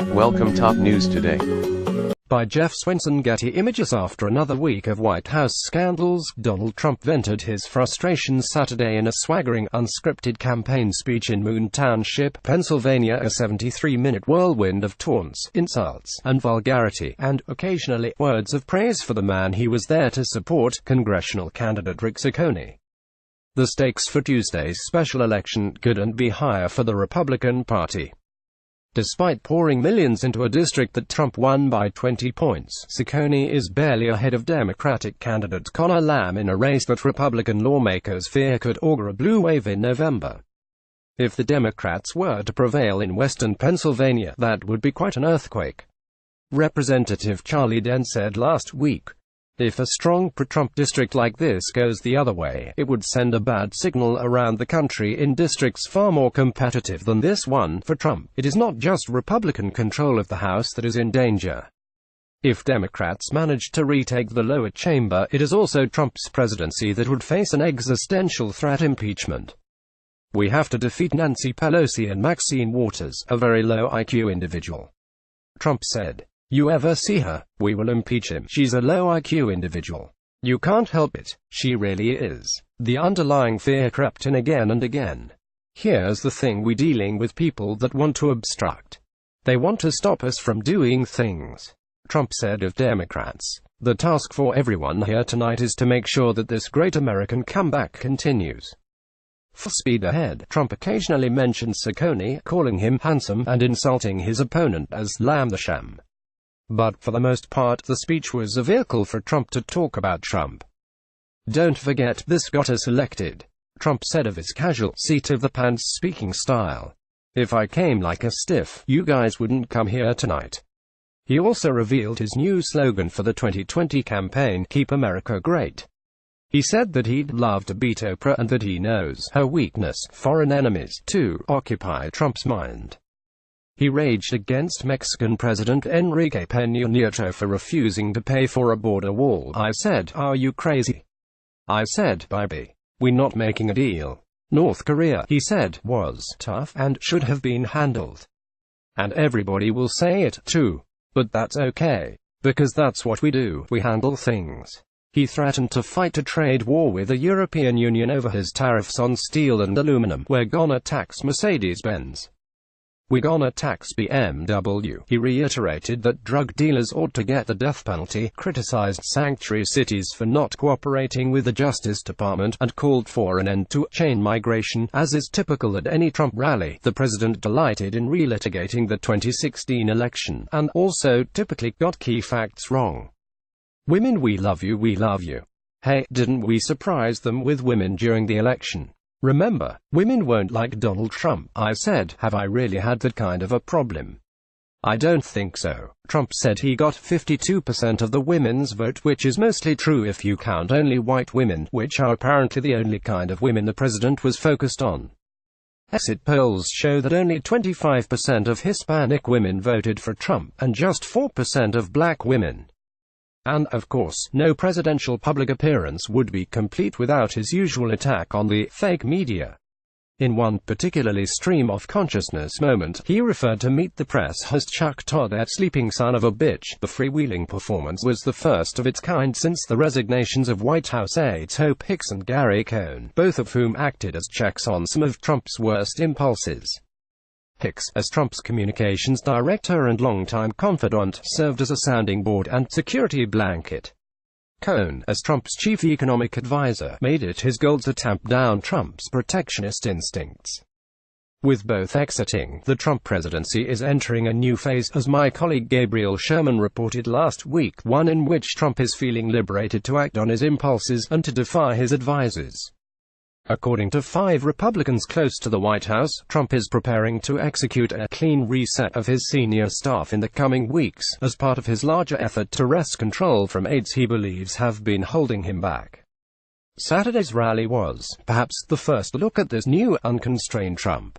Welcome top news today. By Jeff Swensen Getty ImagesAfter another week of White House scandals, Donald Trump vented his frustrations Saturday in a swaggering, unscripted campaign speech in Moon Township, Pennsylvania, a 73-minute whirlwind of taunts, insults, and vulgarity, and, occasionally, words of praise for the man he was there to support, congressional candidate Rick Saccone. The stakes for Tuesday's special election couldn't be higher for the Republican Party. Despite pouring millions into a district that Trump won by 20 points, Saccone is barely ahead of Democratic candidate Conor Lamb in a race that Republican lawmakers fear could augur a blue wave in November. If the Democrats were to prevail in western Pennsylvania, that would be quite an earthquake. Representative Charlie Dent said last week, "If a strong pro-Trump district like this goes the other way, it would send a bad signal around the country in districts far more competitive than this one for Trump. It is not just Republican control of the House that is in danger. If Democrats manage to retake the lower chamber, it is also Trump's presidency that would face an existential threat: impeachment. We have to defeat Nancy Pelosi and Maxine Waters, a very low IQ individual," Trump said. "You ever see her? We will impeach him. She's a low IQ individual. You can't help it. She really is." The underlying fear crept in again and again. "Here's the thing, we're dealing with people that want to obstruct. They want to stop us from doing things," Trump said of Democrats. "The task for everyone here tonight is to make sure that this great American comeback continues." Full speed ahead, Trump occasionally mentioned Saccone, calling him handsome, and insulting his opponent as Lamb the Sham. But for the most part, the speech was a vehicle for Trump to talk about Trump. "Don't forget, this got us elected," Trump said of his casual, seat-of-the-pants speaking style. "If I came like a stiff, you guys wouldn't come here tonight." He also revealed his new slogan for the 2020 campaign, "Keep America Great." He said that he'd love to beat Oprah and that he knows her weakness, foreign enemies, to occupy Trump's mind. He raged against Mexican President Enrique Peña Nieto for refusing to pay for a border wall. "I said, are you crazy? I said, baby, we're not making a deal." North Korea, he said, was tough and should have been handled. "And everybody will say it, too. But that's okay. Because that's what we do, we handle things." He threatened to fight a trade war with the European Union over his tariffs on steel and aluminum. "We're gonna tax Mercedes-Benz. We're gonna tax BMW. He reiterated that drug dealers ought to get the death penalty, criticized sanctuary cities for not cooperating with the Justice Department, and called for an end to chain migration, as is typical at any Trump rally. The president delighted in relitigating the 2016 election, and also typically got key facts wrong. "Women, we love you, we love you. Hey, didn't we surprise them with women during the election? Remember, women won't like Donald Trump." I said, "Have I really had that kind of a problem? I don't think so." Trump said he got 52% of the women's vote, which is mostly true if you count only white women, which are apparently the only kind of women the president was focused on. Exit polls show that only 25% of Hispanic women voted for Trump, and just 4% of black women. And, of course, no presidential public appearance would be complete without his usual attack on the fake media. In one particularly stream-of-consciousness moment, he referred to Meet the Press host Chuck Todd as "sleeping son of a bitch." The freewheeling performance was the first of its kind since the resignations of White House aides Hope Hicks and Gary Cohn, both of whom acted as checks on some of Trump's worst impulses. Hicks, as Trump's communications director and longtime confidant, served as a sounding board and security blanket. Cohn, as Trump's chief economic advisor, made it his goal to tamp down Trump's protectionist instincts. With both exiting, the Trump presidency is entering a new phase, as my colleague Gabriel Sherman reported last week, one in which Trump is feeling liberated to act on his impulses and to defy his advisors. According to 5 Republicans close to the White House, Trump is preparing to execute a clean reset of his senior staff in the coming weeks, as part of his larger effort to wrest control from aides he believes have been holding him back. Saturday's rally was, perhaps, the first look at this new, unconstrained Trump.